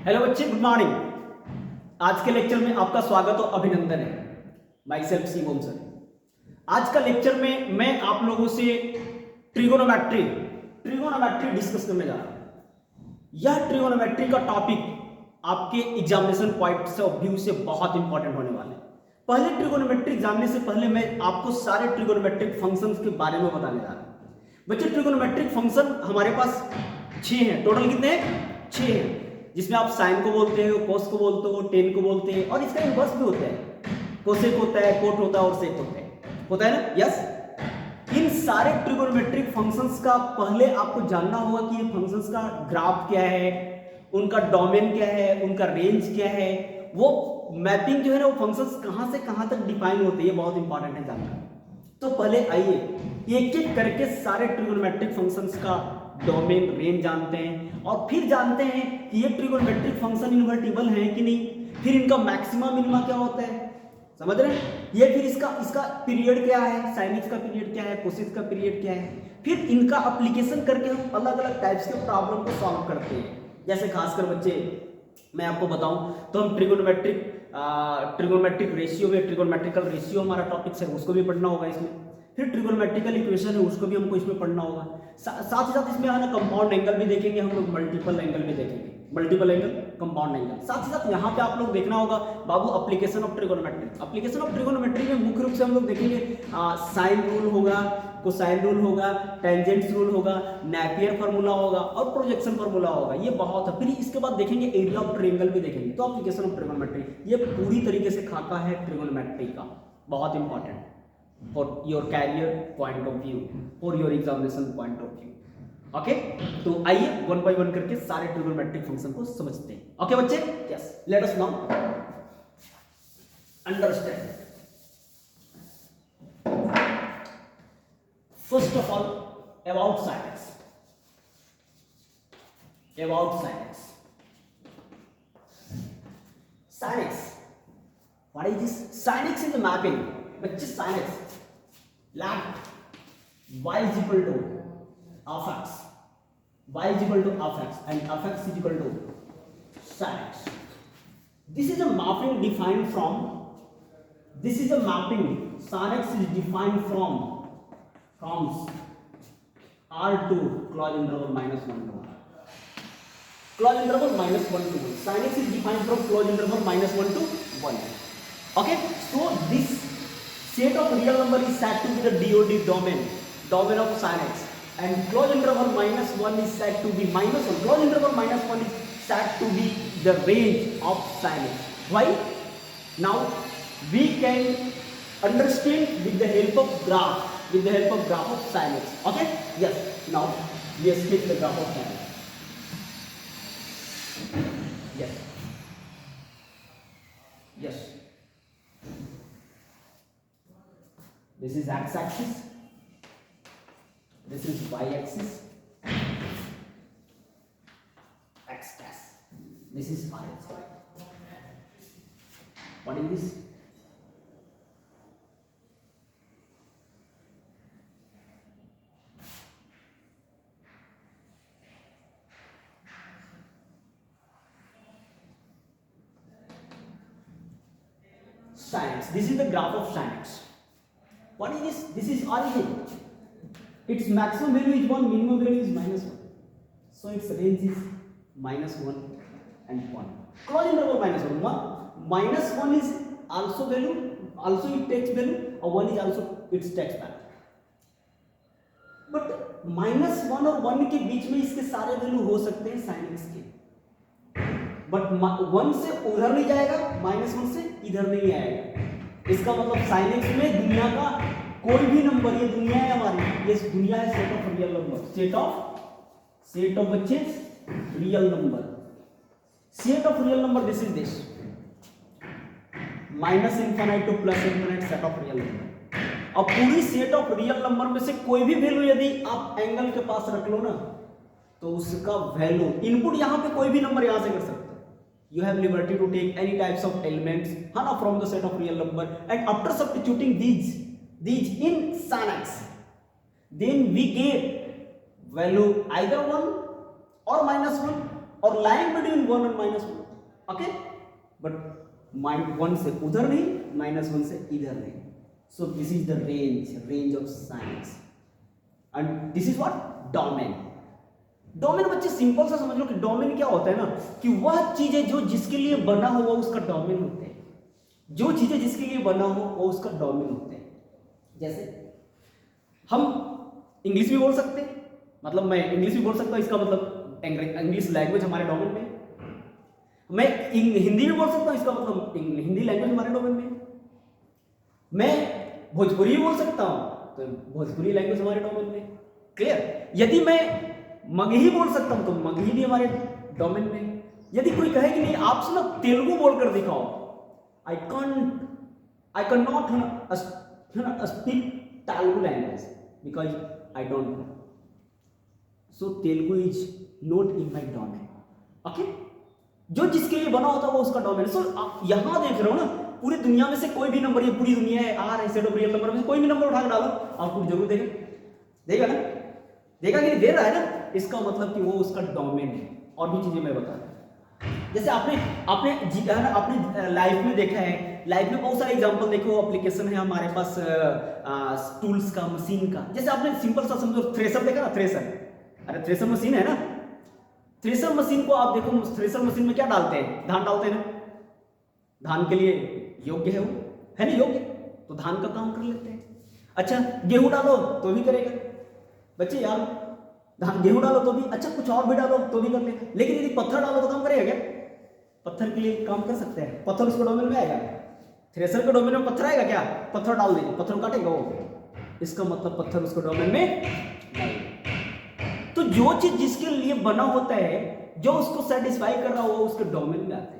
Hello बच्चे, good morning. आज के लेक्चर में आपका स्वागत और अभिनंदन है। My self Shivam sir. आज का लेक्चर में मैं आप लोगों से ट्रिगोनोमेट्री डिस्कस करने जा रहा हूं। यह ट्रिगोनोमेट्री का टॉपिक आपके एग्जामिनेशन पॉइंट ऑफ व्यू से बहुत इंपॉर्टेंट होने वाला है। पहले ट्रिगोनोमेट्री जानने से पहले मैं आपको सारे ट्रिगोनोमेट्रिक फंक्शंस के बारे में बताने जा रहा हूं। बच्चे, ट्रिगोनोमेट्रिक फंक्शन हमारे पास 6 हैं। टोटल कितने हैं? 6 हैं, जिसमें आप साइन को बोलते हो, कोस को बोलते हो, टेन को बोलते हैं, और इसका इनवर्स भी होता है। कोसेक होता है, कोट होता है और सेक होता है ना? यस। इन सारे ट्रिगोनोमेट्रिक फंक्शंस का पहले आपको जानना होगा कि ये फंक्शंस का ग्राफ क्या है, उनका डोमेन क्या है, उनका रेंज क्या है, वो मैपिंग जो है ना, वो फंक्शंस कहां से कहां तक डिफाइन होते हैं, ये बहुत इंपॉर्टेंट है जानना। तो पहले आइए एक एक करके सारे ट्रिगोनोमेट्रिक फंक्शंस का डोमेन, रेंज जानते हैं, और फिर जानते हैं कि ये ट्रिगोनोमेट्रिक फंक्शन इन्वर्टिबल है कि नहीं, फिर इनका मैक्सिमा मिनिमा क्या होता है, समझ रहे हैं? ये फिर इसका पीरियड क्या है, साइन एक्स का पीरियड क्या है, कोसेक का पीरियड क्या है, फिर इनका एप्लीकेशन करके हम अलग अलग टाइप्स के प्रॉब्लम को सॉल्व करते हैं। जैसे खासकर बच्चे मैं आपको बताऊं तो हम ट्रिगोनोमेट्रिक रेशियो में, ट्रिगोनोमेट्रिकल रेशियो हमारा टॉपिक है, उसको भी पढ़ना होगा इसमें। फिर ट्रिगोनोमेट्रिकल इक्वेशन है, उसको भी हमको इसमें पढ़ना होगा। साथ ही साथ इसमें है ना कंपाउंड एंगल भी देखेंगे हम लोग, मल्टीपल एंगल भी देखेंगे, मल्टीपल एंगल, कंपाउंड एंगल। साथ ही साथ यहाँ पे आप लोग देखना होगा बाबू application of trigonometry. Application of trigonometry में मुख्य रूप से हम लोग देखेंगे साइन रूल होगा, कोसाइन रूल होगा, टेंजेंट्स रूल होगा, नेपियर फार्मूला होगा और प्रोजेक्शन फार्मूला होगा। ये बहुत है। फिर इसके बाद देखेंगे एरिया ऑफ ट्रायंगल भी देखेंगे। तो एप्लीकेशन ऑफ ट्रिगोनोमेट्री ये पूरी तरीके से खाका है ट्रिगोनोमेट्री का, बहुत important for your career point of view, for your examination point of view. Okay, तो आइए वन बाय वन करके सारे ट्रिगोनोमेट्रिक फंक्शन को समझते हैं। ओके बच्चे, yes, let us now understand. First of all, about sin x. Sin x. What is this? Sin x is the mapping. बच्चे sin x. Let y is equal to f x. Y is equal to f x and f x is equal to sin x. This is a mapping defined from. This is a mapping. Sin x is defined from R to closed interval -1 to 1. Closed interval -1 to 1. Sin x is defined from closed interval -1 to 1. Okay, so this set of real number is said to be the DOD domain of sin x, and closed interval -1 is said to be -1. Closed interval -1 is said to be the range of sin x. Why? Now we can understand with the help of graph. With the help of graph of sin x. Okay? Yes. Now we sketch the graph of sin x. Yes. Yes. This is x-axis. This is y-axis. X dash. This is y. What is this? Sin x. This is the graph of sin x. What is this? This is origin. Its maximum value is 1, minimum value is -1. So its range is -1 and 1. Closed interval -1. -1 is also value, also it takes value, or 1 is also its takes value. But -1 और 1 के बीच में इसके सारे value हो सकते हैं sin x के। But 1 से उधर नहीं जाएगा, -1 से इधर नहीं आएगा। इसका मतलब sin x में दुनिया का कोई भी नंबर, ये दुनिया है हमारी, ये दुनिया है set of real number, set of बच्चे real number, set of real number. This is this -∞ to +∞ set of real number. अब पूरी सेट ऑफ रियल नंबर में से कोई भी वैल्यू यदि आप एंगल के पास रख लो ना, तो उसका वैल्यू इनपुट यहां पे कोई भी नंबर यहां से कर सकते हो। You have liberty to take any types of elements from the set of real number, and after substituting these in sin x, then we get value either 1 or -1 और लाइन बिटवीन 1 और -1, okay, but 1 से उधर नहीं, -1 से इधर नहीं. सो this is the range of sin x and this is what domain. Domain बच्चे simple सा समझ लो कि डोमेन क्या होता है ना, कि वह चीजें जो जिसके लिए बना हुआ उसका डोमेन होते हैं. जो चीजें जिसके लिए बना हो वो उसका डोमेन होते हैं. जैसे हम इंग्लिश भी बोल सकते हैं, मतलब मैं इंग्लिश भी बोल सकता हूँ, इसका मतलब इंग्लिश लैंग्वेज हमारे डोमेन में. मैं हिंदी भी बोल सकता हूँ, इसका मतलब हिंदी लैंग्वेज हमारे डोमेन में. मैं भोजपुरी भी बोल सकता हूँ, तो भोजपुरी लैंग्वेज हमारे डोमेन में. क्लियर. यदि मैं मगही बोल सकता हूँ तो मगही भी हमारे डोमेन में. यदि कोई कहे कि नहीं आप ना तेलुगु बोलकर दिखाओ, I cannot speak Telugu language because I don't know. So Telugu is not in my domain. Okay? जो जिसके लिए बना होता है वो उसका डोमेन. सो आप यहां देख रहे हो ना, पूरी दुनिया में से कोई भी नंबर, ये पूरी दुनिया है आर है सेट ऑफ रियल नंबर में से कोई भी नंबर उठा के डालो, आपको जरूर देगा ना, देगा कि नहीं, दे रहा है ना. इसका मतलब कि वो उसका डोमेन है. और भी चीजें मैं बता रहा हूं. जैसे आपने लाइफ में देखा है, लाइफ में बहुत सारे एग्जांपल देखो, एप्लीकेशन है हमारे पास टूल्स का, मशीन का. जैसे आपने सिंपल सा समझो, थ्रेशर देखा ना, थ्रेशर, अरे थ्रेशर मशीन है ना. थ्रेशर मशीन को आप देखो, थ्रेशर मशीन में क्या डालते हैं, धान डालते हैं ना. धान के लिए योग्य है वो, है ना, योग्य, तो धान का काम कर लेते हैं. अच्छा गेहूं डालो तो भी करेगा बच्चे यार, धान गेहूं डालो तो भी, अच्छा कुछ और भी डालो तो भी कर लेगा. लेकिन यदि पत्थर डालो तो काम करेगा क्या? पत्थर के लिए काम कर सकते हैं, पत्थर उसके डोमेन में आएगा. थ्रेशर के डोमेन में पत्थर आएगा क्या? पत्थर डाल दीजिए, पत्थर काटेगा वो, इसका मतलब पत्थर उसके डोमेन में नहीं. तो जो चीज जिसके लिए बना होता है, जो उसको सेटिस्फाई कर रहा हो, वो उसके डोमेन में आते हैं.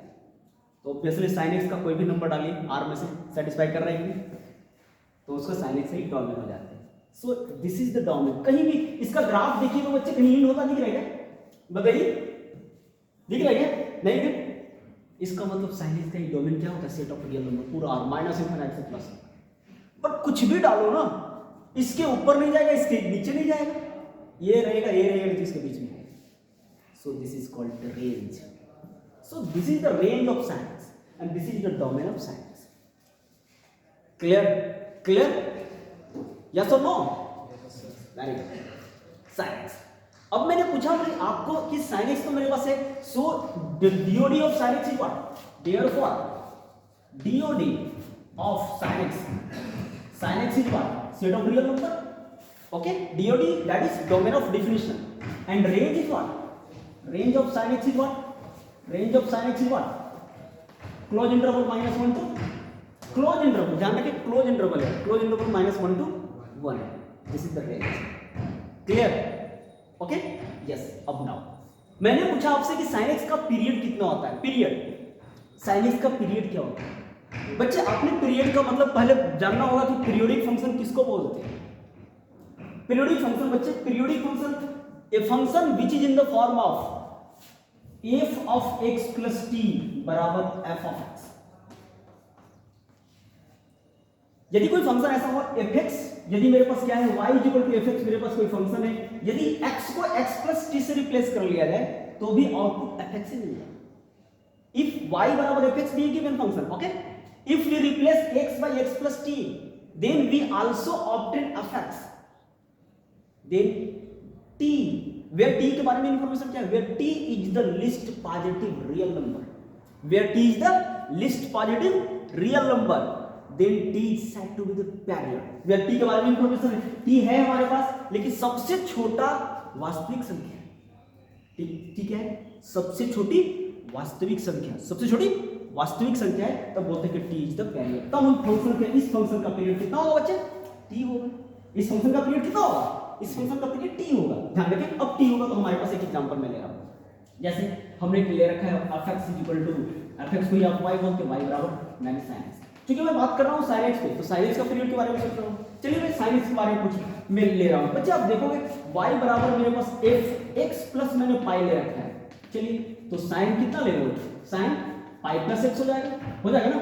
तो ऑब्वियसली sin x का कोई भी नंबर डालिए, r में से सेटिस्फाई कर रहा है तो उसका sin x ही डोमेन हो जाता है. सो दिस इज द डोमेन. कहीं भी इसका ग्राफ देखिए तो बच्चे कहीं होता दिख रहा है क्या? बताइए, दिख रहा है क्या? नहीं दिख. इसका मतलब sin x का ही डोमेन क्या होता है? सेट ऑफ रियल नंबर पूरा r माइनस इनफिनिटी से प्लस. बट कुछ भी डालो ना, इसके ऊपर नहीं जाएगा, इसके नीचे नहीं जाएगा, ये रहेगा इसके बीच में. So this is called the range. So this is the range of sin x and this is the domain of sin x. Clear? Yes और no? Very good. sin x. अब मैंने पूछा आपको कि sin x तो मेरे पास है, सो DOD of sin x is what? Therefore DOD of sin x is what? Set of real number. Okay, DOD, that is domain of definition. And range is what? Range of sin x is what? Range of sin x is what? Close interval -1 to close interval. ध्यान रखिए close interval है, close interval -1 to 1. This is the range. Clear? Okay? Yes. अब now मैंने पूछा आपसे कि sin x का period कितना होता है. पीरियड, sin x का पीरियड क्या होता है? बच्चे आपने पीरियड का मतलब पहले जानना होगा कि पीरियोडिक फंक्शन किसको बोलते हैं. पीरियोडिक फंक्शन बच्चे, periodic function a function which is in the form of f of x plus t बराबर f of x. यदि कोई फंक्शन ऐसा हो fx, यदि मेरे पास क्या है y इक्वल टू fx, मेरे पास कोई फंक्शन है, यदि x को x plus t से रिप्लेस कर लिया जाए तो भी आउटपुट fx ही मिलेगा. If y बराबर fx be a given function, okay? If we replace x by x plus t, then we also obtain fx. Then t, where t के बारे में इंफॉर्मेशन क्या है? Where t is the least positive real number. Where t is the least positive real number, then t is said to be the period. Where t के बारे में information है, t है हमारे पास, लेकिन सबसे छोटा वास्तविक संख्या है. ठीक है, सबसे छोटी वास्तविक संख्या, सबसे छोटी वास्तविक संख्या है, तब बोलते हैं कि t इज द पीरियड. तब हम फंक्शन के, इस फंक्शन का पीरियड कितना होगा बच्चे? t होगा. इस फंक्शन का पीरियड कितना होगा? इस फंक्शन का पीरियड t होगा. ध्यान रखें, अब t होगा तो हमारे पास एक एग्जांपल मैं ले रहा हूं. जैसे हमने ले रखा है fx इक्वल टू fx को आप y बोलते हैं, y बराबर -sin x. क्योंकि मैं बात कर रहा हूं sin x पे, तो sin x का पीरियड के बारे में सोच रहा हूं. चलिए मैं sin x के बारे में कुछ मैं ले रहा हूं. बच्चे आप देखोगे y बराबर मेरे पास fx प्लस मैंने पाई ले रखा है. चलिए तो sin कितना ले लो? sin पाई प्लस x हो जाएगा ना.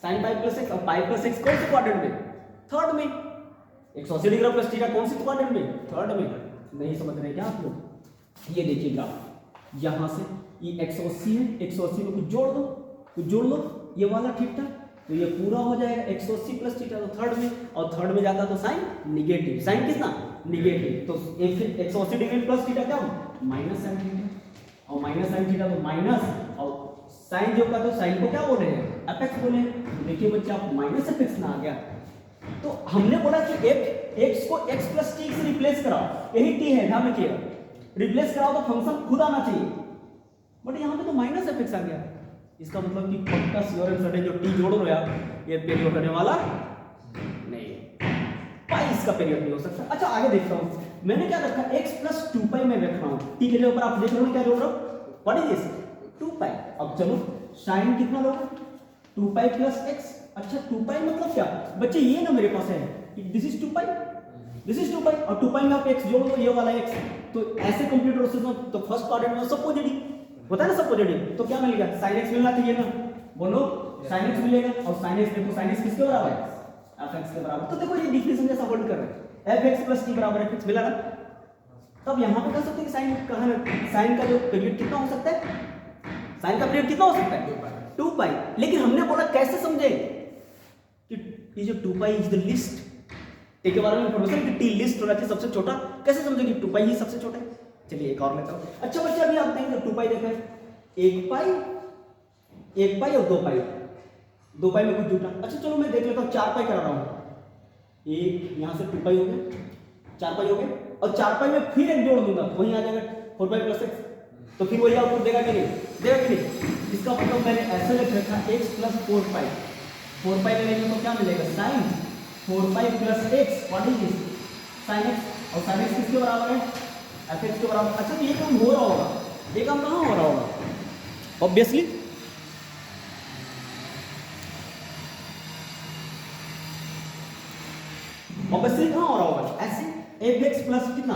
sin पाई प्लस x, और पाई प्लस x कौन से क्वाड्रेंट में? थर्ड में. 180 डिग्री प्लस थीटा कौन से क्वाड्रेंट में? थर्ड में. नहीं समझ रहे क्या आप लोग? ये देखिए ग्राफ, यहाँ से ये 180 है, 180 में कुछ जोड़ लो ये वाला ठीक था, तो ये पूरा हो जाएगा 180 प्लस थीटा, तो थर्ड में, और थर्ड में जाता तो साइन निगेटिव, साइन कितना निगेटिव, तो फिर 180 डिग्री प्लस थीटा क्या हो माइनस साइन थीटा, और माइनस साइन थीटा तो माइनस, और साइन जो का तो साइन को क्या बोले एफ एक्स बोले। देखिए बच्चे आप माइनस एफ एक्स ना आ गया, तो हमने बोला कि एक्स को एक्स प्लस टी से रिप्लेस कराओ, यही टी है, ध्यान रखिएगा, रिप्लेस कराओ तो फंक्शन खुद आना चाहिए, बट यहाँ पे तो माइनस एफ एक्स आ गया। इसका मतलब कि पक्का श्योर एंड सर्टेन जो टी जोड़ रहे आप ये पीरियड होने वाला नहीं, पाई इसका पीरियड नहीं हो सकता। अच्छा आगे देखता हूँ, मैंने क्या रखा x प्लस 2 पाई में रख रहा हूँ, टी के जगह पर आप देख रहे हो क्या जोड़ रहा हूँ, व्हाट इज दिस 2 पाई। अब चलो साइन कितना लोगे 2 पाई प्लस x, अच्छा 2 पाई मतलब क्या बच्चे, ये ना मेरे पास है this is 2 pi, this is 2 पाई, और 2 पाई में आप x जोड़ दो, ये वाला x, तो ऐसे कंप्लीट प्रोसेस में तो फर्स्ट क्वाड्रेंट में सब पॉजिटिव होता है ना, सब पॉजिटिव, तो क्या मिलेगा sin x मिलना चाहिए ना, बोलो sin x मिलेगा, और sin x देखो sin x किसके बराबर है f x के बराबर, तो देखो ये डिफिनेशन जैसा होल्ड कर रहे हैं f x प्लस t बराबर f x मिला ना, तब यहाँ पे कह सकते हैं कि sin कहाँ है, sin का जो पीरियड कितना हो सकता है, sin का पीरियड कितना हो सकता है 2 पाई, लेकिन हमने बोला कैसे समझे कि ये जो 2 pi is the list, T के बारे में इंफॉर्मेशन कि टी लिस्ट होना चाहिए सबसे छोटा, कैसे समझे कि 2 पाई ही सबसे छोटा है। चलिए एक और लेता हूं, अच्छा बच्चे अभी आप देखेंगे 2 पाई देखा है, 1 पाई और 2 पाई, 2 पाई में कुछ जुटा, अच्छा चलो मैं देख लेता हूं 4 पाई करा रहा हूं, एक यहां से 2 पाई हो गया, 4 पाई हो गए, और 4 पाई में फिर एक जोड़ दूंगा, वहीं आ जाएगा 4 पाई प्लस x, तो फिर वही आउटपुट देगा कि नहीं, देगा कि नहीं, इसका मतलब मैंने ऐसे लिख रखा x प्लस 4 पाई, 4 पाई लेंगे तो क्या मिलेगा sin 4 pi plus x, what is this sin x, और sin x किसके बराबर है f x के बराबर। अच्छा तो ये काम हो रहा होगा, ये काम कहाँ हो रहा होगा, ऑब्वियसली कहाँ हो रहा होगा, ऐसे f x प्लस कितना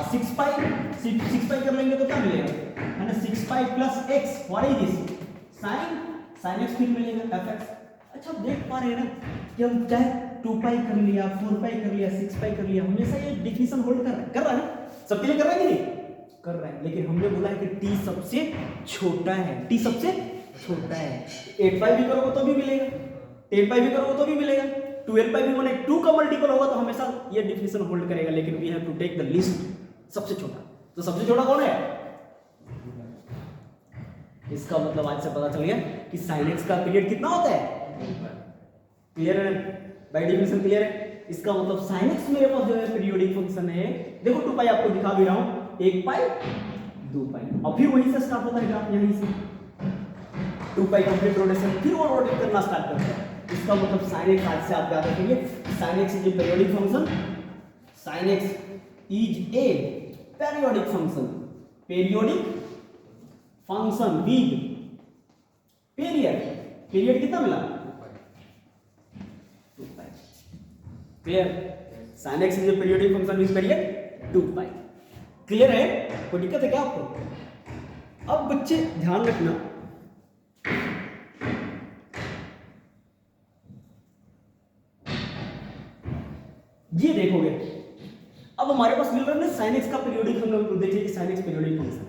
6 पाई कर लेंगे तो क्या मिलेगा, है ना 6 पाई plus x, what is this sin x फिर मिलेगा f x। अच्छा देख पा रहे हैं ना कि हम चाहे 2 पाई कर लिया, 4 पाई कर लिया, 6 पाई कर लिया, हमेशा ये डिफिनेशन होल्ड कर रहा है ना, सबके लिए कर रहा है कि नहीं कर रहा है, लेकिन हमने बोला है कि t सबसे छोटा है, t सबसे छोटा है, 8 पाई भी करोगे तो भी मिलेगा, 10 पाई भी करोगे तो भी मिलेगा, 12 पाई भी, माने 2 का मल्टीपल होगा तो हमेशा ये डिफिनेशन होल्ड करेगा, लेकिन we have to take the list सबसे छोटा, तो सबसे छोटा कौन है, इसका मतलब आज से पता चल गया कि sin x का पीरियड कितना होता है, क्लियर है बाय डिफिनेशन, क्लियर है, इसका मतलब sin x मेरे पास जो है पीरियोडिक फंक्शन है, देखो 2 पाई आपको दिखा भी रहा हूं, 1 पाई 2 पाई, और फिर वहीं से स्टार्ट होता है ग्राफ, यहीं से 2 पाई कंप्लीट रोटेशन, फिर वो रोटेट करना स्टार्ट करता है, इसका मतलब sin x आज से आप याद रखेंगे, sin x is a periodic function, sin x is a periodic function, periodic function with period कितना मिला 2 pi, clear, sin x is a periodic function with period 2 pi, clear है, कोई दिक्कत है क्या आपको। अब बच्चे ध्यान रखना, ये देखोगे अब हमारे पास मिल रहा है sin x का पीरियोडिक फंक्शन, देखिए कि sin x पीरियोडिक फंक्शन है,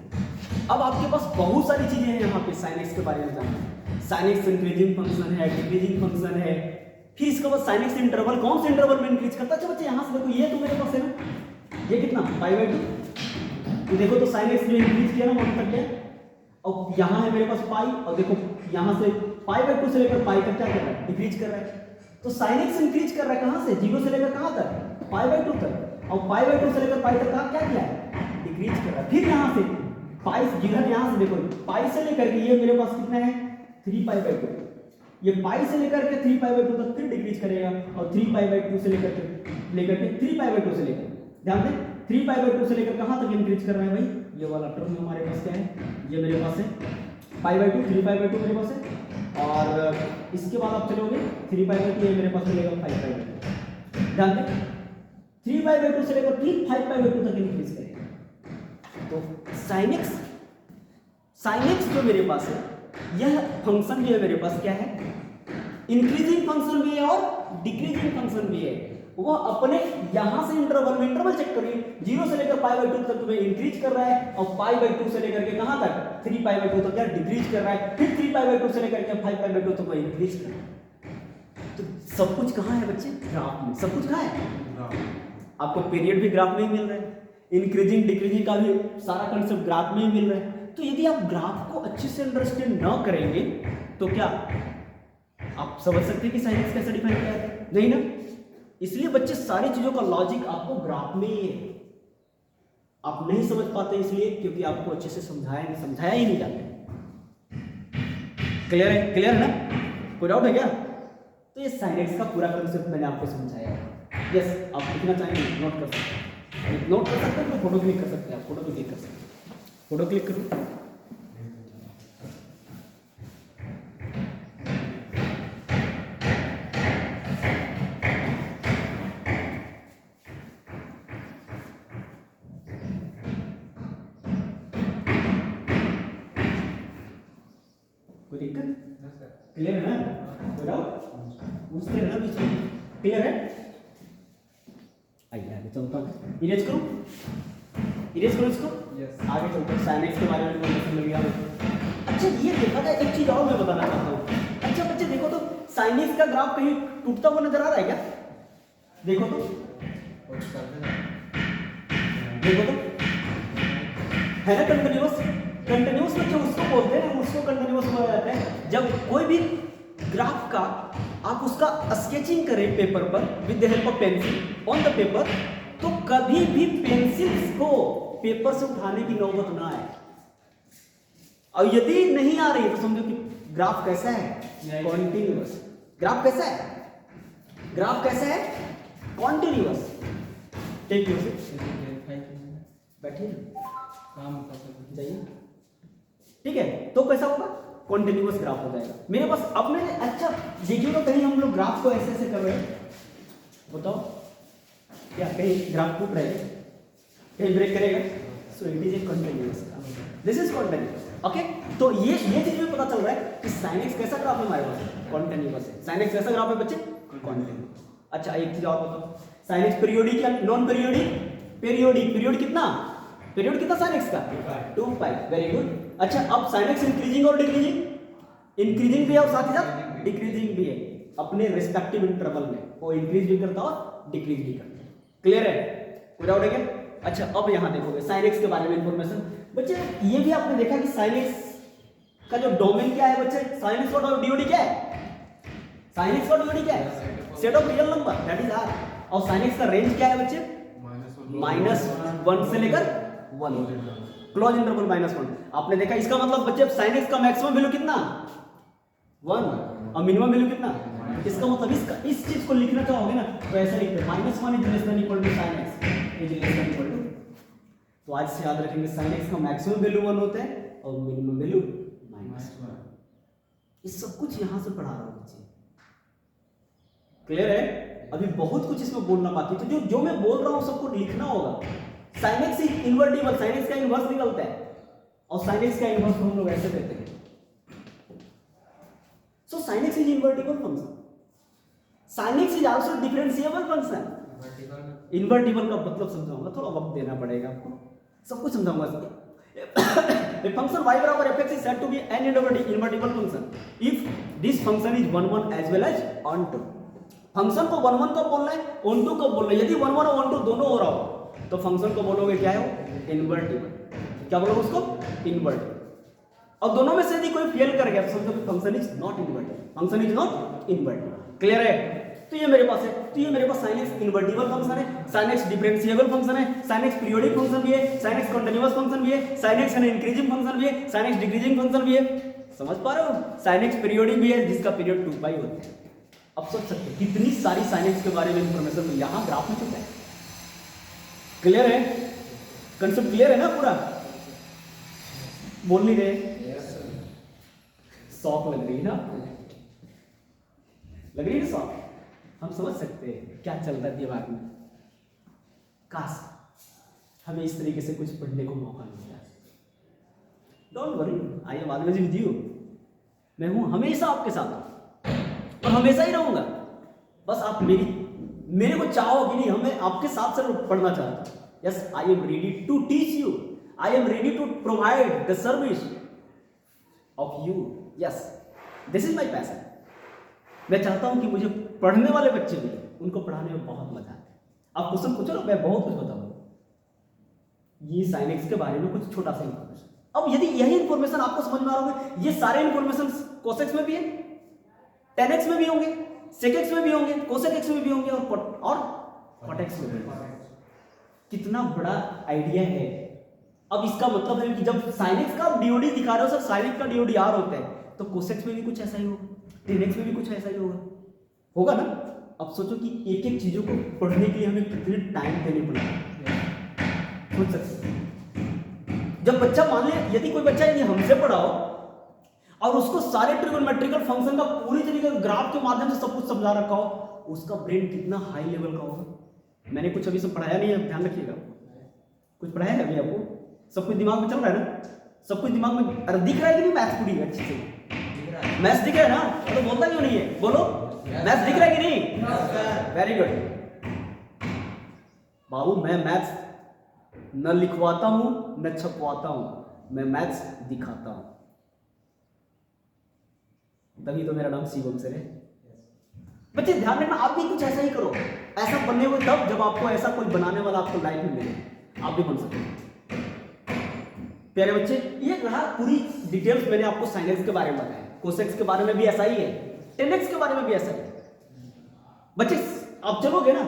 अब आपके पास बहुत सारी चीजें हैं यहाँ पे sin x के बारे में जानना, sin x इंक्रीजिंग फंक्शन है, डिक्रीजिंग फंक्शन है, फिर इसके बाद sin x इंटरवल कौन से इंटरवल में इंक्रीज करता है। अच्छा बच्चे यहाँ से देखो, ये तो मेरे पास है ना, ये कितना π/2, तो देखो तो sin x जो इंक्रीज किया ना 1 तक गया, और यहाँ है मेरे पास पाई, और देखो यहाँ से π/2 से लेकर पाई तक क्या कर रहा है, डिक्रीज कर रहा है, तो sin x इंक्रीज कर रहा है कहाँ से, 0 से लेकर कहाँ तक π/2 तक, और π/2 से लेकर पाई तक क्या किया है, डिक्रीज कर रहा है, फिर यहाँ से पाई जिधर यहाँ से देखो पाई से लेकर के ये मेरे पास कितना है 3π/2, ये पाई से लेकर के 3π/2 तक फिर डिक्रीज करेगा, और 3π/2 से लेकर के 3π/2 से लेकर, ध्यान दें 3π/2 से लेकर कहाँ तक इंक्रीज कर रहा है भाई, ये वाला टर्म हमारे पास क्या है, ये मेरे पास है π/2, 3π/2 मेरे पास है, और इसके बाद आप चलोगे 3π/2 ये मेरे पास मिलेगा 5π/2, ध्यान दें 3π/2 से लेकर फिर 5π/2 तक इंक्रीज करेगा, तो sin x जो मेरे पास है, यह फंक्शन जो है मेरे पास क्या है, इंक्रीजिंग फंक्शन भी है और डिक्रीजिंग फंक्शन भी है। वो अपने यहां से इंटरवल चेक करिए, 0 से लेकर π/2 तक तुम्हें इंक्रीज कर रहा है और π/2 से लेकर के कहां तक 3π/2 तक क्या डिक्रीज कर रहा है, फिर 3π/2 से लेकर के 5π/2 तक इंक्रीज कर रहा है। तो सब कुछ कहां है बच्चे? ग्राफ में। सब कुछ कहां है? आपको पीरियड भी ग्राफ में ही मिल रहा है, इंक्रीजिंग डिक्रीजिंग का भी सारा कंसेप्ट ग्राफ में ही मिल रहा है। तो यदि आप ग्राफ को अच्छे से अंडरस्टैंड ना करेंगे तो क्या आप समझ सकते हैं कि साइंस कैसे डिफाइन किया है? नहीं ना। इसलिए बच्चे सारी चीजों का लॉजिक आपको ग्राफ में ही है। आप नहीं समझ पाते इसलिए क्योंकि आपको अच्छे से समझाया ही नहीं जाता। क्लियर है? क्लियर है ना? कोई डाउट है क्या? तो ये साइनेक्स का पूरा कंसेप्ट मैंने आपको समझाया है। यस, आप लिखना चाहेंगे नोट कर सकते हैं, नोट कर सकते हैं तो फोटो क्लिक कर सकते हैं। आप फोटो भी क्लिक कर सकते हैं, फोटो क्लिक करो। कोई दिक्कत? क्लियर है ना? कोई डाउट? पूछते रहना बीच में। क्लियर है? आइए आगे चलता हूँ। इरेज करो, इरेज करो इसको। yes. आगे चलते हैं। साइनेक्स के बारे में इन्फॉर्मेशन मिल गया। अच्छा ये देखा था, एक चीज और मैं बताना चाहता हूँ। अच्छा बच्चे देखो तो साइनेक्स का ग्राफ कहीं टूटता हुआ नजर आ रहा है क्या? देखो तो, देखो तो है ना कंटिन्यूअस। कंटिन्यूअस बच्चे उसको बोलते हैं, उसको कंटिन्यूअस बोला जाता है जब कोई भी ग्राफ का आप उसका स्केचिंग करें पेपर पर with the help of pencil on the paper, तो कभी भी पेंसिल्स को पेपर से उठाने की नौबत ना आए। और यदि नहीं आ रही तो समझो कि ग्राफ कैसा है? कॉन्टिन्यूअस। ग्राफ कैसा है? ग्राफ कैसा है? कॉन्टिन्यूअस। टेक यूर बैठिए जाइए। ठीक है, तो कैसा होगा? कॉन्टिन्यूअस ग्राफ हो जाएगा मेरे पास। अब मैंने अच्छा देखिए तो कहीं हम लोग ग्राफ को ऐसे ऐसे कर रहे हैं, बताओ क्या कहीं ग्राफ टूट रहे हैं, कहीं ब्रेक करेगा? So it is a continuous graph, this is continuous. Okay, तो ये चीज भी पता चल रहा है कि साइनेक्स कैसा ग्राफ है हमारे पास? कंटिन्यूअस है। साइनेक्स कैसा ग्राफ है बच्चे? कंटिन्यूअस। अच्छा एक चीज और बताओ, साइनेक्स पीरियोडिक या नॉन पीरियोडिक? पीरियोडिक। पीरियड कितना? पीरियड कितना साइनेक्स का? 2π। Very good. अच्छा अब साइनेक्स इंक्रीजिंग और डिक्रीजिंग? इंक्रीजिंग भी है और साथ ही साथ डिक्रीजिंग भी है अपने रिस्पेक्टिव इंटरवल में। वो इंक्रीज भी करता है और डिक्रीज भी करता है। क्लियर है? कोई डाउट है क्या? अच्छा अब यहां देखोगे साइनेक्स के बारे में इंफॉर्मेशन। बच्चे ये भी आपने देखा कि साइनेक्स का जो डोमेन क्या है बच्चे? साइनेक्स का डीओडी क्या है? साइनेक्स का डीओडी क्या है? Set of real number, that is R. और साइनेक्स का रेंज क्या है बच्चे? -1 से लेकर 1, क्लोज इंटरवल -1। आपने देखा इसका मतलब बच्चे साइनेक्स का मैक्सिमम वैल्यू कितना? 1 और मिनिमम वैल्यू कितना? इसका मतलब इसका इस चीज को लिखना चाहोगे ना तो ऐसा लिखते हैं -1 is less than equal to sine x is less than equal to. तो आज से याद रखेंगे साइनेक्स का मैक्सिमम वैल्यू 1 होता है और मिनिमम वैल्यू -1। ये सब कुछ यहां से पढ़ा रहा हूं बच्चे। क्लियर है? अभी बहुत कुछ इसमें बोलना बाकी, तो जो मैं बोल रहा हूं सबको लिखना होगा। साइनेक्स इज इन्वर्टिबल, साइनेक्स का इन्वर्स निकलता है और साइनेक्स का इन्वर्स हम लोग ऐसे देते हैं। So sine x is invertible function, sine x is also differentiable function. Invertible का मतलब समझाऊंगा, थोड़ा वक्त देना पड़ेगा आपको, सब कुछ समझाऊंगा। A function y बराबर fx is said to be an invertible function if this function is 1 1 as well as on 2। Function को 1 1 कब बोलना है, on 2 कब बोलना है? यदि 1 1 और on 2 दोनों हो रहा हो तो फंक्शन को बोलोगे क्या है? इन्वर्टिबल। क्या बोलोगे उसको? इन्वर्टिबल। और दोनों में से यदि कोई फेल कर गया तो समझो कि function is not invertible, function is not invertible. Clear है? तो ये मेरे पास है, तो ये मेरे पास साइनेक्स इन्वर्टिबल फंक्शन है, साइनेक्स डिफरेंशिएबल फंक्शन है, साइनेक्स पीरियोडिक फंक्शन भी है, साइनेक्स कंटीन्यूअस फंक्शन भी है, साइनेक्स इंक्रीजिंग फंक्शन भी है, साइनेक्स डिक्रीजिंग फंक्शन भी है। समझ पा रहे हो? साइनेक्स पीरियोडिक भी है जिसका पीरियड 2π होता है। अब सोच सकते हैं कितनी सारी साइनेक्स के बारे में इंफॉर्मेशन यहां ग्राफ में चुका है। क्लियर है? कंसेप्ट क्लियर है ना पूरा? बोल नहीं रहे? शौक लग रही है ना आपको? लग रही है ना शौक? हम समझ सकते हैं क्या चल रहा है दिमाग में। काश हमें इस तरीके से कुछ पढ़ने को मौका मिलता। Don't worry, I am always with you. मैं हूं हमेशा आपके साथ और हमेशा ही रहूंगा। बस आप मेरी मेरे को चाहो कि नहीं, हमें आपके साथ साथ पढ़ना चाहता हूं। Yes, I am ready to teach you, I am ready to provide the service of you. Yes, this is my passion. मैं चाहता हूं कि मुझे पढ़ने वाले बच्चे भी, उनको पढ़ाने में बहुत मजा आता है। आप क्वेश्चन पूछो ना, मैं बहुत कुछ बताऊंगा। ये साइनेक्स के बारे में कुछ छोटा सा इंफॉर्मेशन। अब यदि यही इंफॉर्मेशन आपको समझ में आ रहा होगा, ये सारे इंफॉर्मेशन कोसेक्स में भी है, tan x में भी होंगे, sec x में भी होंगे, cosec x में भी होंगे और cot x में भी होंगे। कितना बड़ा आइडिया है। अब इसका मतलब है कि जब sin x का DOD दिखा रहे हो, सब sin x का DOD r होता है, तो cosec में भी कुछ ऐसा ही होगा, tan x में भी कुछ ऐसा ही होगा ना। अब सोचो कि एक एक चीजों को पढ़ने के लिए हमें कितने टाइम देने पड़ेगा, सोच सकते हैं। जब बच्चा, मान ले यदि कोई बच्चा यदि हमसे पढ़ाओ और उसको सारे ट्रिगोनोमेट्रिकल फंक्शन का पूरी तरीके से ग्राफ के माध्यम से सब कुछ समझा रखा हो, उसका ब्रेन कितना हाई लेवल का होगा। मैंने कुछ अभी सब पढ़ाया नहीं है, ध्यान रखिएगा। कुछ पढ़ाया है अभी आपको? सब कुछ दिमाग में चल रहा है ना? सब कुछ दिमाग में अरे दिख रहा है कि नहीं? मैथ्स पूरी अच्छी से मैथ्स दिख रहा है ना? तो बोलता क्यों नहीं है? बोलो, मैथ्स दिख रहा है कि नहीं? वेरी गुड बाबू। मैं मैथ्स न लिखवाता हूं न छपवाता हूं, मैं मैथ्स दिखाता हूं, तभी तो मेरा नाम शिवम सर है। बच्चे ध्यान रखना, आप भी कुछ ऐसा ही करो। ऐसा बनने को तब जब आपको ऐसा कोई बनाने वाला आपको लाइफ में मिले, आप भी बन सकते। प्यारे बच्चे, ये रहा पूरी डिटेल्स मैंने आपको साइनेक्स के बारे में बताया, कोसेक्स के बारे में भी ऐसा ही है, tan x के बारे में भी ऐसा ही है। बच्चे आप चलोगे ना,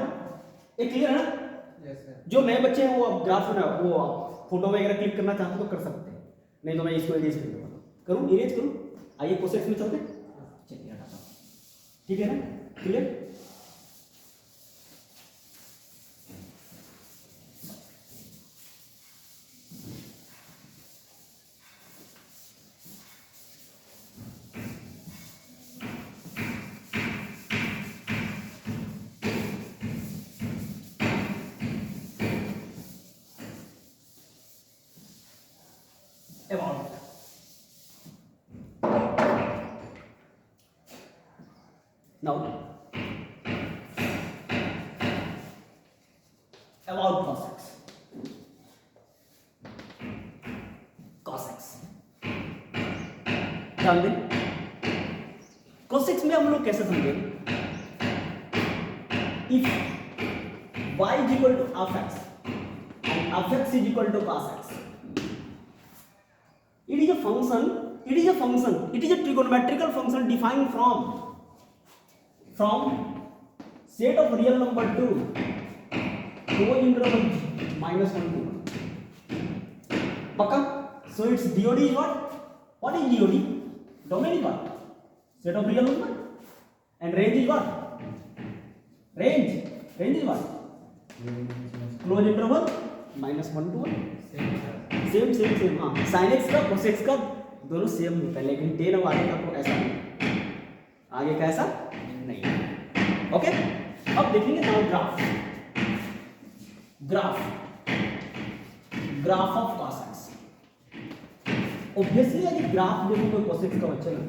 ये क्लियर है ना? जो नए बच्चे हैं वो अब ग्राफ ना, वो फोटो वगैरह क्लिक करना चाहते तो कर सकते हैं, नहीं तो मैं इसको इरेज कर दूंगा। करूं, इरेज करूं? आइए कोसेक्स में चलते, चलिए हटाता हूं, ठीक है ना? Clear? About now about cosec's ध्यान दें, cosec's में हम लोग कैसे समझेंगे? If y is equal to f x and f x is equal to cos x, it is a function, it is a trigonometrical function defined from set of real number to close interval -1 to 1. पक्का? So its DOD is what? What is DOD? Domain is what? Set of real number. And range is what? Range is what? Close interval -1 to 1. Same हाँ, sin x का cos x का दोनों same होता है, लेकिन tan वाले का तो ऐसा नहीं, आगे का ऐसा नहीं। ओके, अब देखेंगे now graph of cos x। Obviously यदि ग्राफ देखो कोई cos x का बच्चा ना,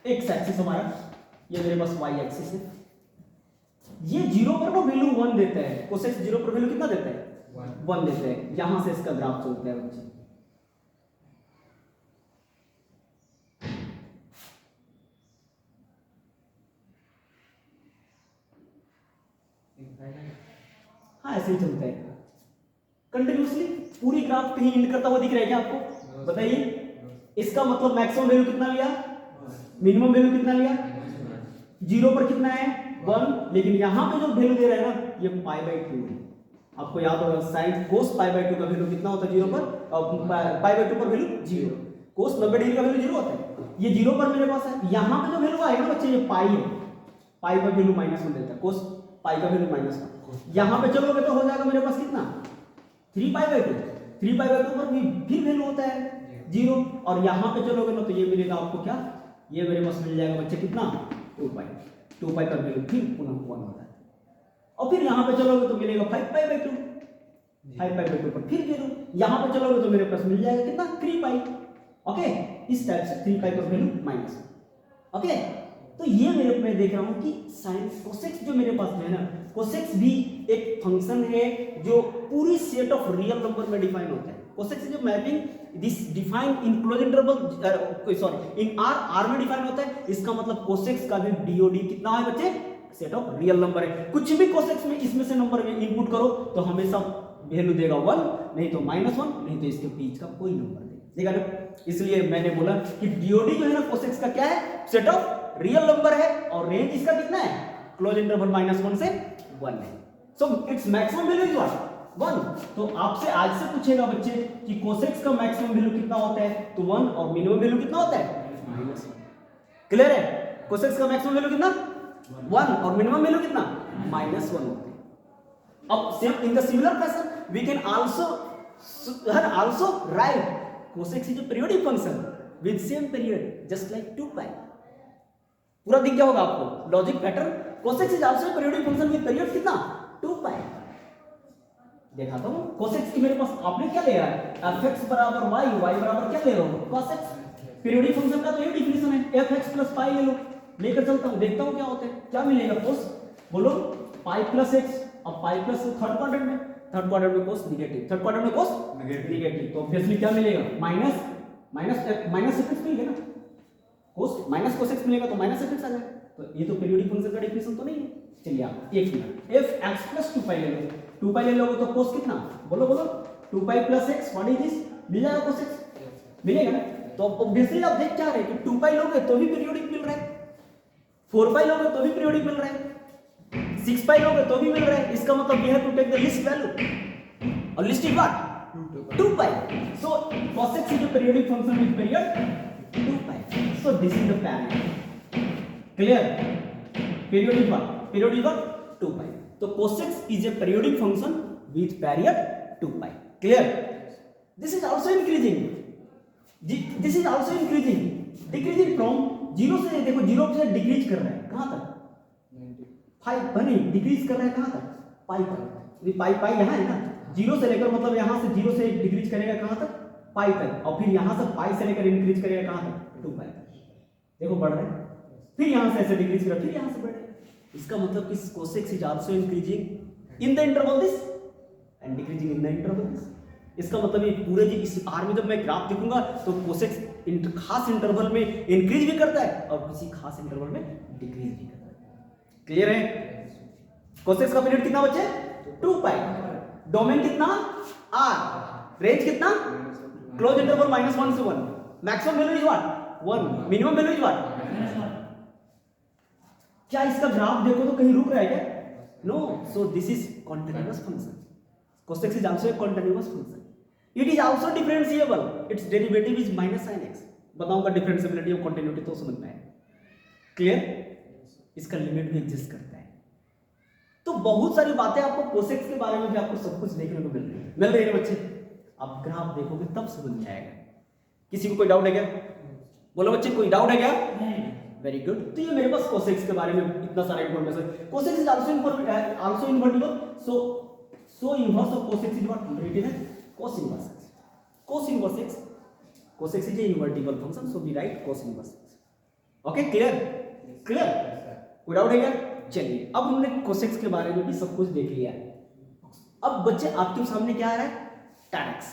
x एक्सिस हमारा, ये मेरे पास y एक्सिस है, ये 0 पर वो वैल्यू 1 देता है, कोसेक्स 0 पर वैल्यू कितना देता है? 1 देता है। यहां से इसका ग्राफ चलता है बच्चे। हाँ, ऐसे ही चलता है कंटिन्यूअसली। पूरी ग्राफ कहीं एंड करता हुआ दिख रहा है क्या आपको? बताइए। इसका मतलब मैक्सिमम वैल्यू कितना लिया, मिनिमम वैल्यू कितना लिया? 0 पर कितना है? 1। लेकिन यहां पे जो वैल्यू दे रहा है ना, ये π/2 है। आपको याद होगा sin cos π/2 का वैल्यू कितना होता है 0 पर, और π/2 पर वैल्यू 0। cos 90 डिग्री का वैल्यू 0 होता है, ये 0 पर मेरे पास है। यहां पे जो वैल्यू आएगा ना बच्चे, ये π है, π पर वैल्यू -1 देता है, cos π का वैल्यू -1। यहां पे चलोगे तो हो जाएगा मेरे पास कितना? 3π/2। 3π/2 पर फिर वैल्यू होता है 0, और यहां पे चलोगे ना तो ये मिलेगा आपको क्या? ये मेरे पास मिल जाएगा बच्चे कितना? 2π पर वैल्यू फिर पुनः 1 होता है, और फिर यहां पे चलोगे तो मिलेगा 5π/2। 5π/2 पर फिर वैल्यू, यहां पे चलोगे तो मेरे पास मिल जाएगा कितना? 3π। ओके, इस टाइप से 3 पाई पर वैल्यू माइनस। ओके, तो ये मेरे मैं देख रहा हूं कि साइन कोसेक्स जो मेरे पास में है ना, कोसेक्स भी एक फंक्शन है जो पूरी सेट ऑफ रियल नंबर में डिफाइन होता है। Cos x is mapping this define in close interval, sorry in R में डिफाइन होता है। इसका मतलब कोसेक्स का भी डीओडी कितना है बच्चे, सेट ऑफ रियल नंबर है। कुछ भी कोसेक्स में इसमें से नंबर में इनपुट करो तो हमेशा वैल्यू देगा 1, नहीं तो -1, नहीं तो इसके बीच का कोई नंबर देगा ना। इसलिए मैंने बोला कि डीओडी जो है ना कोसेक्स का क्या है, सेट ऑफ रियल नंबर है, और रेंज इसका कितना है, क्लोज इंटरवल -1 से 1 है। So its maximum value is what 1। तो आपसे आज से पूछेगा बच्चे कि कोसेक्स का मैक्सिमम वैल्यू कितना होता है, तो 1, और मिनिमम वैल्यू कितना होता है -1। क्लियर है, कोसेक्स का मैक्सिमम वैल्यू कितना 1 और मिनिमम वैल्यू कितना -1 होते हैं। अब same in the similar fashion we can also write cos x is a periodic function with same period just like 2 pi. पूरा दिख गया होगा आपको logic pattern. Cos x is also periodic function with period कितना 2 पाई। देखा तो कोसेक्स की मेरे पास आपने क्या ले रहा है, fx बराबर y, y बराबर क्या ले रहा हूं कोसेक्स। पीरियोडिक फंक्शन का तो ये डेफिनेशन है, fx प्लस पाई ले लो, लेकर चलता हूं, देखता हूं क्या होता है, क्या मिलेगा कोस, बोलो पाई प्लस x, अब पाई प्लस थर्ड क्वाड्रेंट में, थर्ड क्वाड्रेंट में कोस नेगेटिव, थर्ड क्वाड्रेंट में कोस नेगेटिव, तो ऑब्वियसली क्या मिलेगा माइनस fx मिलेगा ना, कोस माइनस कोसेक्स मिलेगा तो माइनस fx आ जाएगा। तो ये तो पीरियोडिक फंक्शन का डेफिनेशन तो नहीं है। चलिए आप एक मिनट fx प्लस 2 पाई ले लो, 2 पाई ले लोगे तो कोस कितना, बोलो 2 pi plus x, what is this, मिल जाएगा कोस x मिलेगा ना। तो ऑब्वियसली आप देख क्या रहे कि 2 पाई लोगे तो भी पीरियोडिक मिल रहा है, 4 पाई लोगे तो भी पीरियोडिक मिल रहा है, 6 पाई लोगे तो भी मिल रहा है। इसका मतलब we have to take the least value, और least is what 2 pi. So cos x is a periodic function with period 2 pi. So this is the parameter. Clear, periodic what 2 pi. तो cos x is a periodic function with period 2 pi. Clear? This is also increasing. This is also increasing. Decreasing from 0 से, देखो 0 से decrease कर रहा है कहां तक 5 बने, डिक्रीज कर रहा है कहां तक पाई पर। पाई पाई यहाँ है ना, 0 से लेकर मतलब यहाँ से 0 से डिक्रीज करेगा कहां तक पाई तक, और फिर यहाँ से पाई से लेकर इंक्रीज करेगा कहां तक 2 पाई तक। देखो बढ़ रहा है, फिर यहाँ से ऐसे डिक्रीज कर, फिर यहाँ से बढ़ रहा है। इसका मतलब कि cos x is also increasing in the interval this and decreasing in the interval this। इसका मतलब ये पूरे जी इस आर में जब मैं ग्राफ दिखूंगा तो cos x खास इंटरवल में इंक्रीज भी करता है और किसी खास इंटरवल में डिक्रीज भी करता है। क्लियर है, cos x का पीरियड कितना बच्चे 2 पाई, डोमेन कितना r, रेंज कितना क्लोज इंटरवल -1 से 1, maximum value is what 1, minimum value is what. क्या इसका ग्राफ देखो तो कहीं रुक रहा है क्या, no. So this is continuous function, cos x is also a continuous function, it is also differentiable, it's derivative is -sin x। बताऊंगा डिफरेंशिएबिलिटी और कंटिन्यूटी तो समझ में आएगा। क्लियर, इसका लिमिट भी एग्जिस्ट करता है। तो बहुत सारी बातें आपको cos x के बारे में भी आपको सब कुछ देखने को मिल रही है बच्चे। आप ग्राफ देखोगे तब समझ में आएगा। किसी को कोई डाउट है क्या, बोलो बच्चे कोई डाउट है क्या, वेरी गुड। तो ये मेरे पास cos x के बारे में इतना सारा information. cos x is also invertible, so inverse of cos x is what written as cos inverse x। cos x is a invertible function, so we write cos inverse x। Okay, clear कोई doubt है क्या। चलिए अब हमने cos x के बारे में भी सब कुछ देख लिया है। अब बच्चे आपके सामने क्या आ रहा है, tan x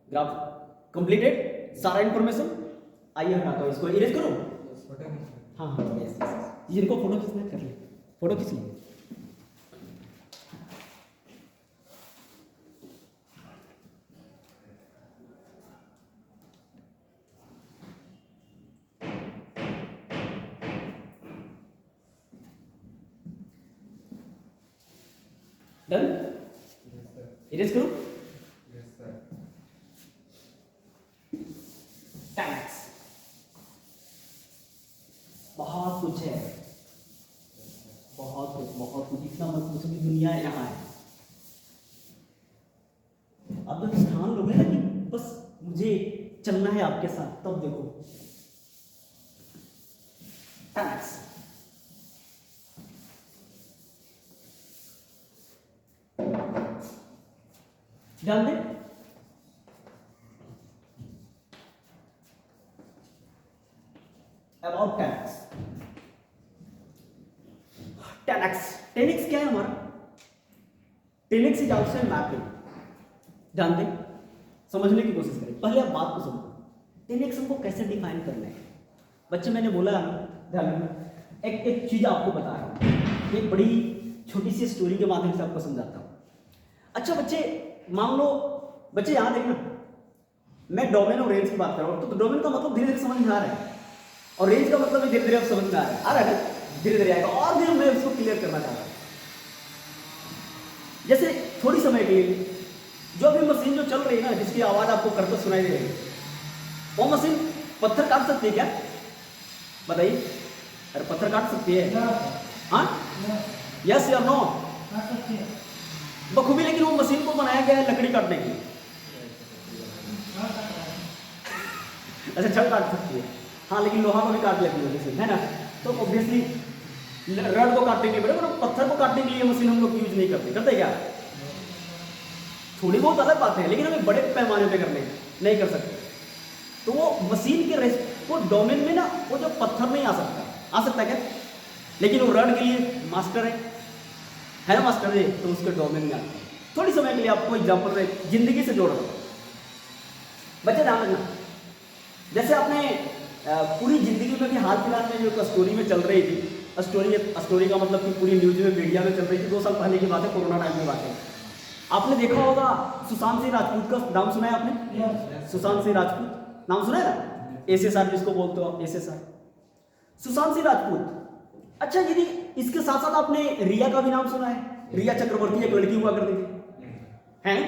ग्राफ कंप्लीटेड, सारा इंफॉर्मेशन। आइए हटाता हूं इसको, इरेज करो। हाँ हाँ यस यस, इनको फोटो खींचना कर ले, फोटो खींच ले। डन, इरेज करो। टैक्स बहुत कुछ है, बहुत कुछ, इतना मत पूछो कि दुनिया यहाँ है। अब जब ध्यान लोगे ना कि बस मुझे चलना है आपके साथ, तब देखो टैक्स। ध्यान दे, 10x क्या है हमारा? 10x is also mapping. जानते हैं? समझने की कोशिश करें, पहले आप बात को समझो। 10x हमको कैसे डिफाइन करना है? बच्चे मैंने बोला है ना, ध्यान रखना, एक चीज आपको बता रहा हूं, एक बड़ी छोटी सी स्टोरी के माध्यम से आपको समझाता हूं। अच्छा बच्चे, मान लो बच्चे यहां देखना, मैं डोमेन और रेंज की बात कर रहा हूं, तो डोमेन का मतलब धीरे धीरे समझ में आ रहा है, और रेंज का मतलब भी धीरे धीरे आप समझ में आ रहा है ना, धीरे धीरे आएगा, और भी मैं उसको क्लियर करना चाह रहा हूं। जैसे थोड़ी समय के लिए जो अभी मशीन जो चल रही है ना, जिसकी आवाज आपको करते सुनाई दे रही है, वो मशीन पत्थर काट सकती है क्या? बताइए। अरे पत्थर काट सकती है? हाँ, यस या नो? बखूबी, लेकिन वो मशीन को बनाया गया है लकड़ी काटने के लिए। अच्छा, छड़ काट सकती है, हाँ, लेकिन लोहा को भी काट लेती है मशीन, है ना? तो ऑब्वियसली रड को काटने के लिए, पत्थर को काटने के लिए मशीन हम लोग यूज नहीं करते क्या? थोड़ी बहुत अलग बातें हैं, लेकिन हमें बड़े पैमाने पे करने नहीं कर सकते। तो वो मशीन के वो डोमेन में ना, वो जो पत्थर नहीं आ सकता क्या? लेकिन वो रड के लिए मास्टर है ना, मास्टर है, तो उसके डोमेन में आता है। थोड़ी समय के लिए आपको एग्जाम्पल जिंदगी से जोड़ रहा हूं, बच्चे ध्यान रखना। जैसे आपने पूरी जिंदगी में भी हाल फिलहाल में जो स्टोरी में चल रही थी, स्टोरी का मतलब कि पूरी न्यूज में, मीडिया में चल रही थी, 2 साल पहले की बात है, कोरोना टाइम की बात है। आपने देखा होगा सुशांत सिंह राजपूत का नाम सुना है आपने? सुशांत सिंह राजपूत नाम सुना है ना? एसएसआर जिसको बोलते हो, एसएसआर, सुशांत सिंह राजपूत। अच्छा यदि इसके साथ साथ आपने रिया का भी नाम सुना है? रिया चक्रवर्ती एक लड़की हुआ करती थी, हैं?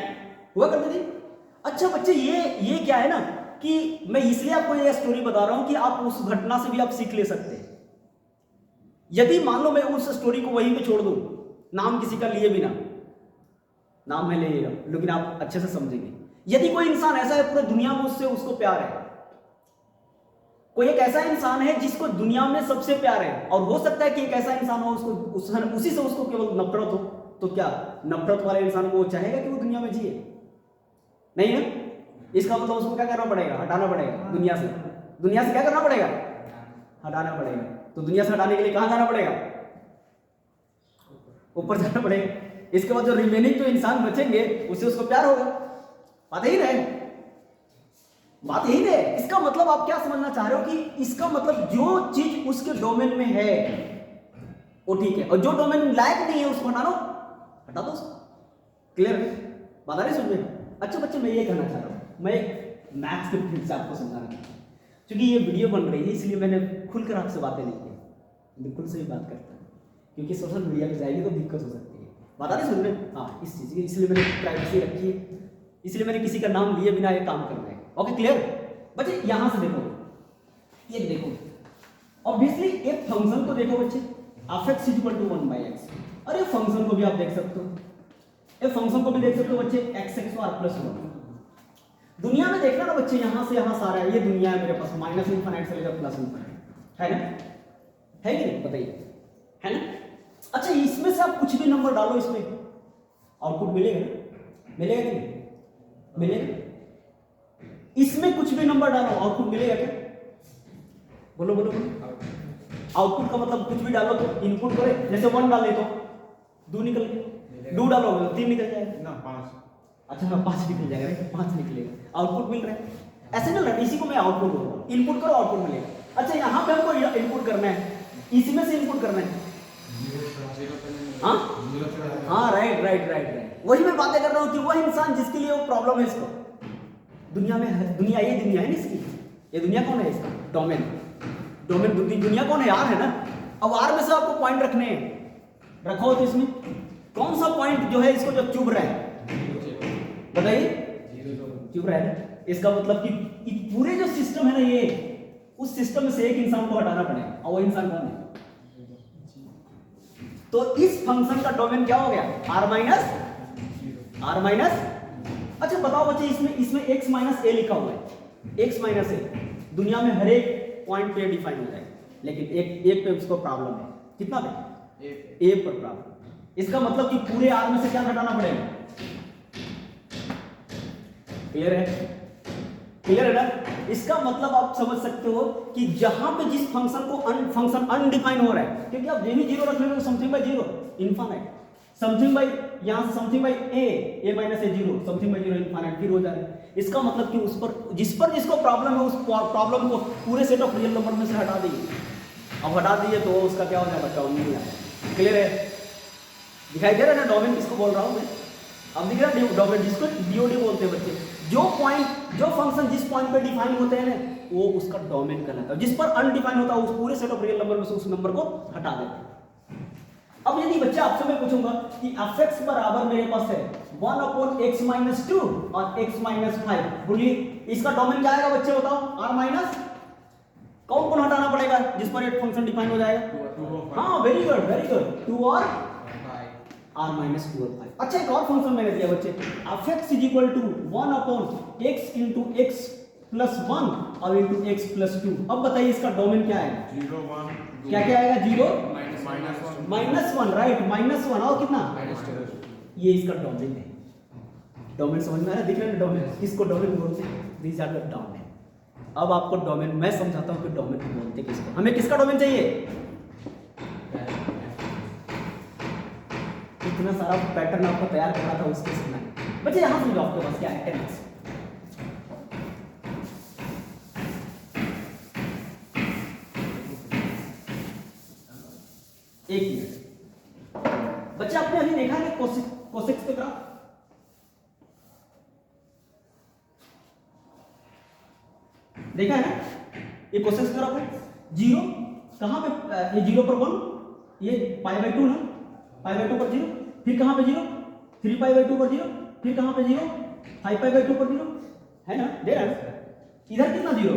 हुआ करती थी। अच्छा बच्चे, ये क्या है ना कि मैं इसलिए आपको ये स्टोरी बता रहा हूं कि आप उस घटना से भी आप सीख ले सकते हैं। यदि मान लो मैं उस स्टोरी को वहीं पे छोड़ दूं, नाम किसी का लिए बिना, नाम मैं ले रहा हूं, लेकिन आप अच्छे से समझेंगे। यदि कोई इंसान ऐसा है पूरी दुनिया में उसको प्यार है, कोई एक ऐसा इंसान है जिसको दुनिया में सबसे प्यार है, और हो सकता है कि एक ऐसा इंसान हो उसी से उसको केवल नफरत हो, तो क्या नफरत वाले इंसान को वो चाहेगा कि वो दुनिया में जिए? नहीं ना? इसका मतलब उसको क्या करना पड़ेगा? हटाना पड़ेगा दुनिया से। दुनिया से क्या करना पड़ेगा? हटाना पड़ेगा। तो दुनिया से हटाने के लिए कहां जाना पड़ेगा? ऊपर जाना पड़ेगा। इसके बाद जो रिमेनिंग जो इंसान बचेंगे उससे उसको प्यार होगा। बात यही है, बात यही है। इसका मतलब आप क्या समझना चाह रहे हो कि इसका मतलब जो चीज उसके डोमेन में है वो ठीक है, और जो डोमेन लायक नहीं है उसको हटा दो उसको। क्लियर है? बात आ रही समझ में? अच्छा बच्चे, मैं ये कहना चाह रहा हूं, मैं एक मैथ्स के फिर से आपको समझाना चाहता हूं, क्योंकि ये वीडियो बन रही है इसलिए मैंने खुलकर आपसे बातें नहीं की, बिल्कुल सही बात करता हूं, क्योंकि सोशल मीडिया पे जाएगी तो दिक्कत हो सकती है। बात आ रही सुन रहे? हाँ, इस चीज़ की इसलिए मैंने प्राइवेसी रखी है, इसलिए मैंने किसी का नाम लिए बिना ये काम करना है। ओके, क्लियर बच्चे? यहां से देखो, ये देखो, ऑब्वियसली एक फंक्शन को देखो बच्चे, f(x = 1/x), और ये फंक्शन को भी आप देख सकते हो, ये फंक्शन को भी देख सकते हो बच्चे, x(x)(1). दुनिया में देखना ना बच्चे, यहां से यहां सारा है, ये दुनिया है मेरे पास, -∞ से लेकर +∞ है ना? है कि नहीं? बताइए, है ना? अच्छा, इसमें से आप कुछ भी नंबर डालो, इसमें आउटपुट मिलेगा ना? मिलेगा कि नहीं? मिलेगा। इसमें कुछ भी नंबर डालो, आउटपुट मिलेगा क्या? बोलो बोलो बोलो। आउटपुट का मतलब कुछ भी डालो तो इनपुट करे, जैसे 1 डाले तो 2 निकल गए, 2 डालो तो 3 निकल जाएगा ना, 5। अच्छा हाँ, 5 निकल जाएगा, 5 निकलेगा, आउटपुट मिल रहा है। ऐसे ना, इसी को मैं आउटपुट बोल रहा हूँ, इनपुट करो आउटपुट मिलेगा। अच्छा, यहाँ पे हमको इनपुट करना है, इसी में से इनपुट करना है। हाँ, राइट, वही मैं बातें कर रहा हूँ कि वह इंसान जिसके लिए वो प्रॉब्लम है, इसको दुनिया में है, दुनिया ये दुनिया है ना इसकी, ये दुनिया कौन है? इसका डोमेन दुनिया कौन है? यार है ना? अब आर में से आपको पॉइंट रखने हैं, रखो तो इसमें कौन सा पॉइंट जो है इसको जो चुभ रहा है? बताइए, चुभ रहा है ना? इसका मतलब कि पूरे जो सिस्टम है ना, ये उस सिस्टम में से एक इंसान को हटाना पड़ेगा, और वो इंसान कौन है? तो इस फंक्शन का डोमेन क्या हो गया? r minus. अच्छा बताओ बच्चे, इसमें x माइनस ए लिखा हुआ है, x माइनस ए दुनिया में हर एक पॉइंट पे डिफाइन होता है, लेकिन एक पे उसको प्रॉब्लम है। कितना पे? ए पर प्रॉब्लम। इसका मतलब कि पूरे r में से क्या घटाना पड़ेगा? क्लियर है ना? इसका मतलब आप समझ सकते हो कि जहां पे जिस फंक्शन को फंक्शन अनडिफाइन हो रहा है, क्योंकि आप ये भी 0 रख लेते हो, something by 0, infinite, something by यहाँ से something by a minus a zero, something by zero infinite फिर हो जा रहा है। इसका मतलब कि उस पर जिसको प्रॉब्लम है उस प्रॉब्लम को पूरे सेट ऑफ रियल नंबर में से हटा दीजिए। अब हटा दीजिए तो उसका क्या हो जाएगा, टर्म नहीं आएगा। क्लियर है, दिखाई दे रहा है ना डोमेन किसको बोल रहा हूँ मैं? अब दिख रहा है डोमेन, जिसको डीओडी बोलते हैं बच्चे। जो फंक्शन जिस पॉइंट पे डिफाइन होते हैं ना वो उसका डोमेन कहलाता है। जिस पर अनडिफाइन होता है उस पूरे सेट ऑफ रियल नंबर में से उस नंबर को हटा देते हैं। अब यदि बच्चा आपसे मैं पूछूंगा कि fx बराबर मेरे पास है 1/x-2 और x-5, बोलिए इसका डोमेन क्या आएगा बच्चे बताओ? r माइनस कौन हटाना पड़ेगा जिस पर एक फंक्शन डिफाइन हो जाएगा? हाँ वेरी गुड 2 और r-2 और 5। अच्छा एक और फंक्शन मैंने दिया बच्चे, fx = 1/x × x + 1 और into x + 2। अब बताइए इसका डोमेन क्या है? 0 1 क्या आएगा? 0 -1 राइट, -1 और कितना? ये इसका डोमेन है। डोमेन समझ में आ रहा है? दिख रहा है डोमेन, इसको डोमेन बोलते हैं। This are the domain. अब आपको डोमेन मैं समझाता हूँ कि डोमेन बोलते किसको। हमें किसका डोमेन चाहिए? इतना सारा पैटर्न आपको तैयार करना था उसके समझना है बच्चे। यहां समझो आपके पास क्या है, टेनिक्स। एक मिनट बच्चे, आपने अभी देखा है कोसेक्स के ग्राफ? देखा है ना? ये कोसेक्स ग्राफ है। 0 कहां पे? ये 0 पर 1, ये π/2 ना, π/2 पर 0, फिर कहां पे 0, 3π/2 पर 0, फिर कहां पे 0, 5π/2 पर 0, है ना? दे रहा है इधर कितना 0,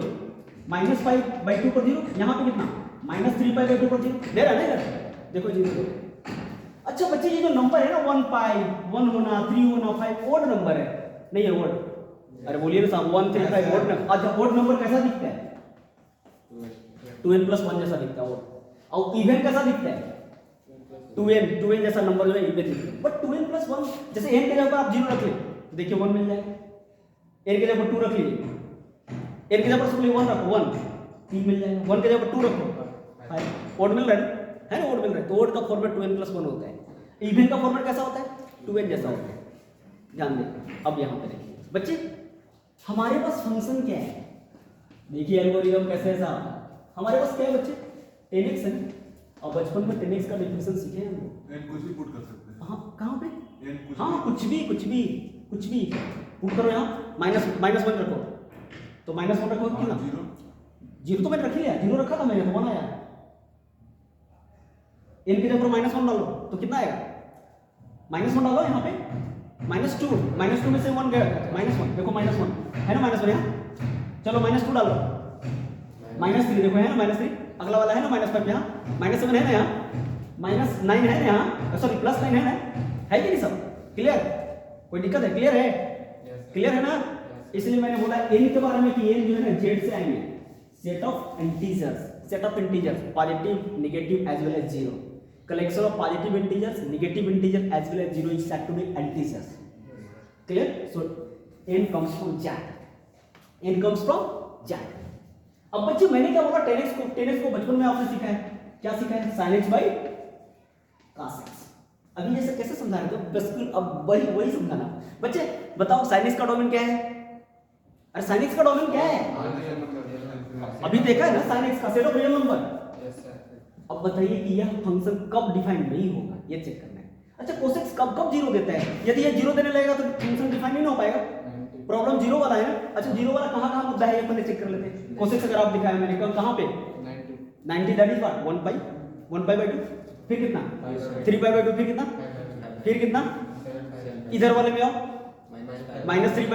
-π/2 पर 0, यहां पे कितना -3π/2 पर 0, दे रहा है ना इधर? देखो 0। अच्छा बच्चे ये जो नंबर है ना 1 होना, 3 होना, 5 ओड नंबर है, नहीं है ओड? अरे बोलिए ना साहब, 1 3 5 ओड नंबर। अच्छा ओड नंबर कैसा दिखता है? 2n + 1 जैसा दिखता है ओड। और इवन कैसा दिखता है? 2n जैसा नंबर जो है इवन दिखता है। बट 2n + 1 जैसे n के जगह पर आप 0 रख लीजिए तो देखिए 1 मिल जाएगा। n के जगह पर 2 रख लीजिए, n के जगह पर सिंपली 1 रखो, 1 3 मिल जाएगा। 1 के जगह पर 2 रखो 5, ओड मिल रहा है ना? ओड मिल रहा है। तो ओड का फॉर्मेट 2n + 1 होता है। इवन का फॉर्मेट कैसा होता है? 2n जैसा होता है। ध्यान दें। अब यहां पे देखिए बच्चे, हमारे पास फंक्शन क्या है? देखिए एल्गोरिथम कैसे है साहब। हमारे पास क्या है बच्चे? 10x है। और बचपन में 10x का डेफिनेशन सीखे हैं हम लोग। n कुछ भी पुट कर सकते हैं। हाँ कहाँ पे? n कुछ हाँ कुछ भी पुट करो। यहाँ -1 रखो तो -1 रखो कितना? 0 तो मैंने रख लिया, 0 रखा था मैंने तो 1 आया। n के जगह पर -1 डालो तो कितना आएगा? -1 डालो यहाँ पे, -2 में से 1 गया, -1 देखो -1 है ना, -1 यहाँ। चलो -2 डालो, -3 देखो है ना, -3 अगला वाला है ना, -5 यहाँ, -7 है ना यहाँ, -9 है ना यहाँ, सॉरी +9 है ना, है कि नहीं सब? क्लियर? कोई दिक्कत है? क्लियर है? क्लियर है ना? इसलिए मैंने बोला n के बारे में कि n जो है ना z से आएंगे। Set of integers positive negative as well as 0, collection of positive integers, negative integer as well as 0 is said to be integers. Clear? So n comes from z. अब बच्चे मैंने क्या बोला? 10x को बचपन में आपने सीखा है, क्या सीखा है? sin x by cos x। अभी जैसे कैसे समझा रहे थे बिल्कुल, अब वही समझाना। बच्चे बताओ sin x का डोमेन क्या है? अरे sin x का डोमेन क्या है? अभी देखा है ना, sin x का सेट ऑफ रियल नंबर। अब बताइए कि यह फंक्शन कब डिफाइन नहीं होगा, ये चेक करना है। अच्छा कोसेक्स कब 0 देता है? यदि ये 0 देने लगेगा तो फंक्शन डिफाइन नहीं हो पाएगा। प्रॉब्लम 0 वाला है ना। अच्छा 0 वाला कहाँ मुद्दा है ये पहले चेक कर लेते हैं। कोसेक्स अगर आप दिखाया मैंने कहां पे? 90 दैट इज व्हाट 1/2, फिर कितना 3/2, फिर कितना इधर वाले में आओ -3/2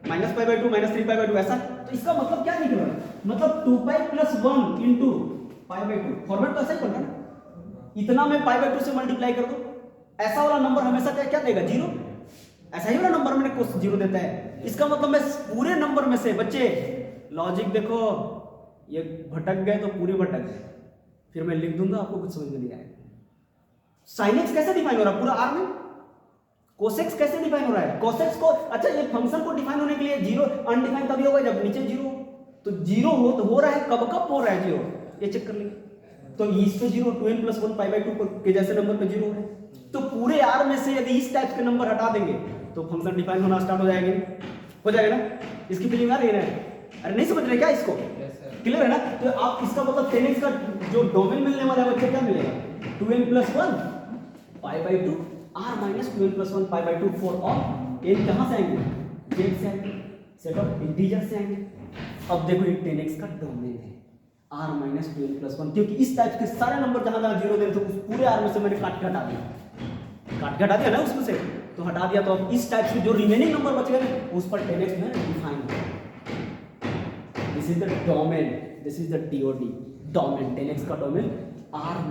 -π/2 ऐसा। तो इसका मतलब क्या निकल रहा है? मतलब 2π + 1 into π/2 फॉर्मेट तो ऐसा ही बनता है ना। इतना में π/2 से मल्टीप्लाई कर दो, ऐसा वाला नंबर हमेशा क्या देगा? 0। ऐसा ही वाला नंबर मैंने कुछ 0 देता है। इसका मतलब मैं पूरे नंबर में से, बच्चे लॉजिक देखो, ये भटक गए तो पूरे भटक गए। फिर मैं लिख दूंगा, आपको कुछ समझ में नहीं आएगा। sin x कैसे डिफाइन हो रहा है पूरा r में? कोसेक्स कैसे डिफाइन हो रहा है? कोसेक्स को, अच्छा ये फंक्शन को डिफाइन होने के लिए 0 अनडिफाइन तभी होगा जब नीचे 0 हो। तो 0 हो रहा है, कब हो रहा है 0, ये चेक कर लेंगे। तो इस पे 0, 2n + 1 π/2 के जैसे नंबर पे 0 है। तो पूरे R में से यदि इस टाइप के नंबर हटा देंगे तो फंक्शन डिफाइन होना स्टार्ट हो जाएगा, हो जाएगा ना? इसकी फीलिंग आ रही है ना? अरे नहीं समझ रहे क्या इसको? क्लियर है ना? तो आप इसका मतलब 10x का जो डोमेन मिलने वाला है बच्चे क्या मिलेगा? 2n + 1 π/2 R - 2n + 1 π/2 for all n कहां से आएंगे? z से आएंगे, सेट ऑफ इंटीजर से आएंगे। अब देखो ये 10x का डोमेन है R - 2n + 1, क्योंकि इस टाइप के सारे नंबर जहां जहां 0 देते तो उस पूरे R में से मैंने काट के हटा दिया ना उसमें से, तो हटा दिया। तो अब इस टाइप से जो रिमेनिंग नंबर बच गए ना उस पर 10x में डिफाइन है। This is the domain, this is the DOD domain, 10x का domain R -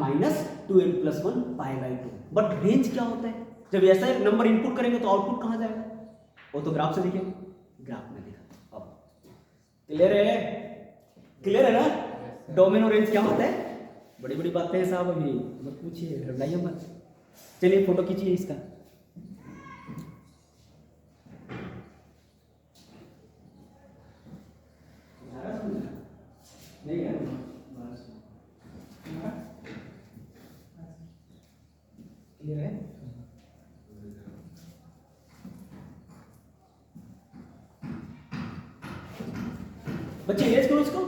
2n + 1 π/2। But range क्या होता है? जब ऐसा एक नंबर इनपुट करेंगे तो आउटपुट कहां जाएगा? वो तो ग्राफ से दिखेगा, ग्राफ में दिखा। अब क्लियर है? क्लियर है ना? डोमेन और रेंज क्या होता है? बड़ी बड़ी बातें हैं साहब, अभी मत पूछिए, घबराइए मत। चलिए फोटो खींचिए इसका। नहीं है क्लियर है? बच्चे इरेज करो इसको,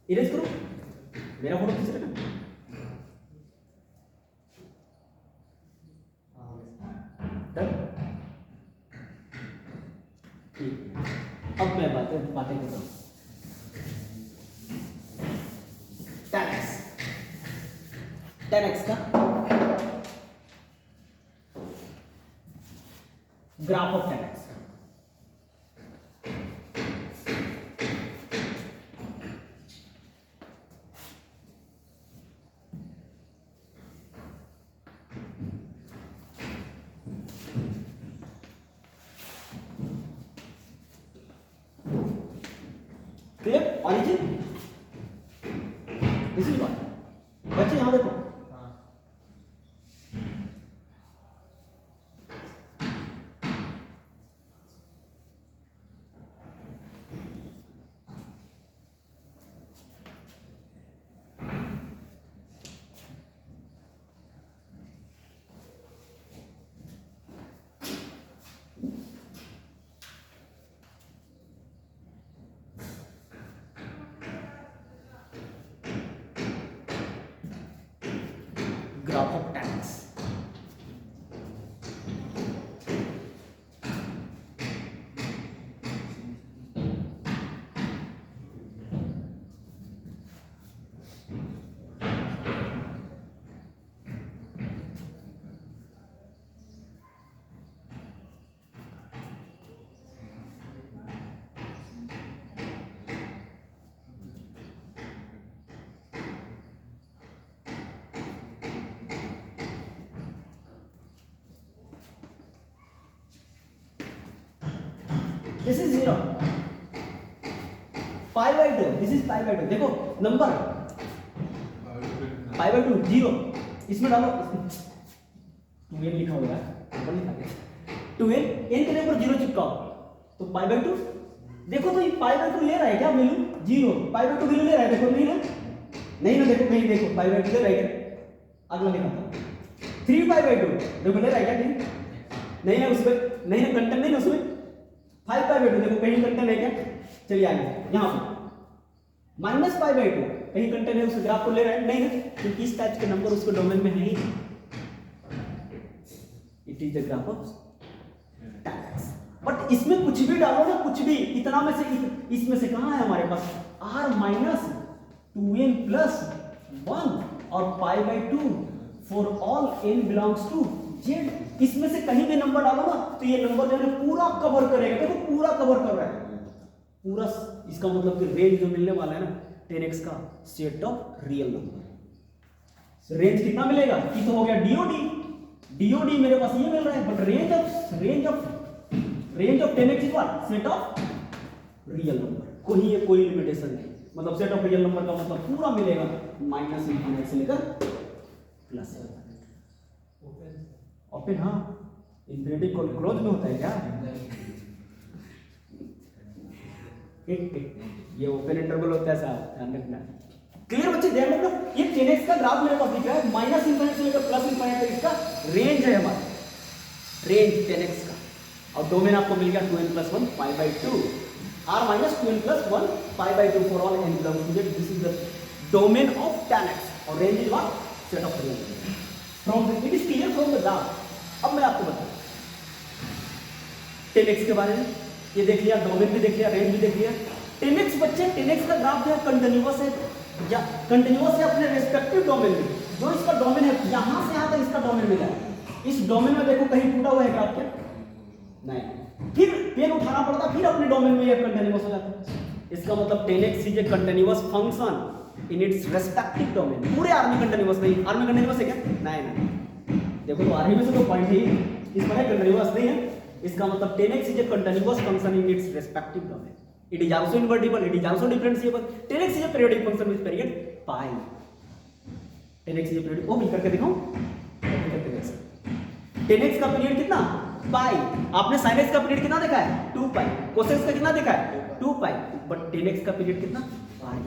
इरेज करो, मेरा फोटो खींच लेना। अब मैं बातें कर रहा हूँ। 10x का graph of 10x। Clear? Origin this is what बच्चे यहां देखो, graph of 10x। This is 0 π/2, this is π/2। देखो नंबर π/2 0, इसमें डालो 2n लिखा होगा, नंबर लिखा गया 2n, n के ऊपर 0 चिपकाओ तो π/2। देखो तो ये π/2 ले रहा है क्या वैल्यू? 0 π/2 वैल्यू ले रहा है, देखो नहीं ना, नहीं ना, देखो नहीं, देखो π/2 ले रहा है क्या? अगला लिखा था 3π/2, देखो ले रहा है क्या? नहीं ना, उसमें नहीं ना, कंटेंट नहीं ना उसमें। 5π/2 देखो कहीं कंटेंट है क्या? चलिए आगे, यहाँ पे -π/2 कहीं कंटेंट है, उस ग्राफ को ले रहा है नहीं ना, क्योंकि इस टाइप के नंबर उसके डोमेन में नहीं। It is the graph of 10x। But इसमें कुछ भी डालो ना, कुछ भी, इतना में से इसमें से कहां है हमारे पास? R - 2n + 1 और π/2 for all n belongs to z। इसमें से कहीं भी नंबर डालो ना तो ये नंबर जो है पूरा कवर करेगा। देखो पूरा कवर कर रहा है पूरा, इसका मतलब कि रेंज जो मिलने वाला है ना 10x का set of real number. Range कितना मिलेगा? कि तो हो गया DOD मेरे पास ये मिल रहा है, but range of 10x is what? Set of real number. कोई लिमिटेशन नहीं, मतलब सेट ऑफ रियल नंबर का मतलब पूरा मिलेगा -∞ से लेकर प्लस ओपन। हाँ, इन्फिनिटी क्लोज में होता है क्या? ये ओपन इंटरवल होता है साहब, ध्यान रखना। क्लियर बच्चे, ध्यान रखना ये 10x का ग्राफ मेरे पास दिख रहा है, माइनस इंफाइनाइट से लेकर प्लस इंफाइनाइट तक इसका रेंज है हमारा, रेंज 10x का, और डोमेन आपको मिल गया 2n + 1 π/2 r minus 2n + 1 π/2 for all n belongs to z, this is the domain of 10x और range is what, set of range from it is clear from the graph. अब मैं आपको बताऊं 10x के बारे में, ये देख लिया, डोमेन भी देख लिया, रेंज भी देख लिया। 10x बच्चे, 10x का ग्राफ जो है कंटिन्यूअस है या कंटिन्यूअस है अपने रेस्पेक्टिव डोमेन में, जो इसका डोमेन है यहां से यहां तक इसका डोमेन मिला है, इस डोमेन में देखो कहीं टूटा हुआ है ग्राफ क्या, नहीं, फिर पेन उठाना पड़ता, फिर अपने डोमेन में ये कंटिन्यूअस हो जाता है। इसका मतलब 10x is a continuous function in its respective domain. पूरे आर में कंटिन्यूअस नहीं, आर में कंटिन्यूअस है क्या, नहीं, देखो तो आर में से तो पॉइंट है, इसमें है कंटिन्यूअस नहीं है, इसका मतलब 10x is a continuous function in its respective domain. It is also invertible, it is also differentiable. 10x is a periodic function with period pi. 10x is a periodic, वो मिल करके दिखाऊं, 10x का period कितना, पाई। आपने sin x का period कितना देखा है, 2 पाई। cos x का कितना देखा है, 2 पाई, बट 10x का पीरियड कितना, पाई।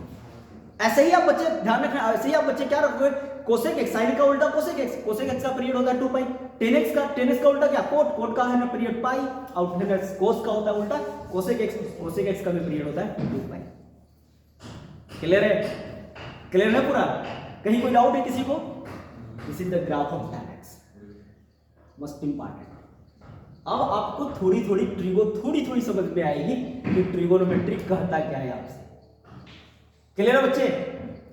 ऐसे ही आप बच्चे ध्यान रखना, ऐसे ही आप बच्चे क्या रखोगे, cosec x, sin का उल्टा cosec x, cosec x का पीरियड होता है 2 पाई। 10x का उल्टा क्या, cot का है ना पीरियड पाई, और cos का होता है उल्टा cosec x का भी पीरियड होता है 2 पाई। क्लियर है, क्लियर है पूरा, कहीं कोई डाउट है किसी को? This is the graph of 10x, most important. अब आपको थोड़ी थोड़ी समझ में आएगी कि ट्रिगोनोमेट्री कहता क्या है आपसे। क्लियर है बच्चे?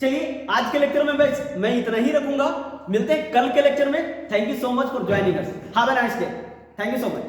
चलिए आज के लेक्चर में मैं इतना ही रखूंगा, मिलते हैं कल के लेक्चर में। Thank you so much for joining us, have a nice day, thank you so much.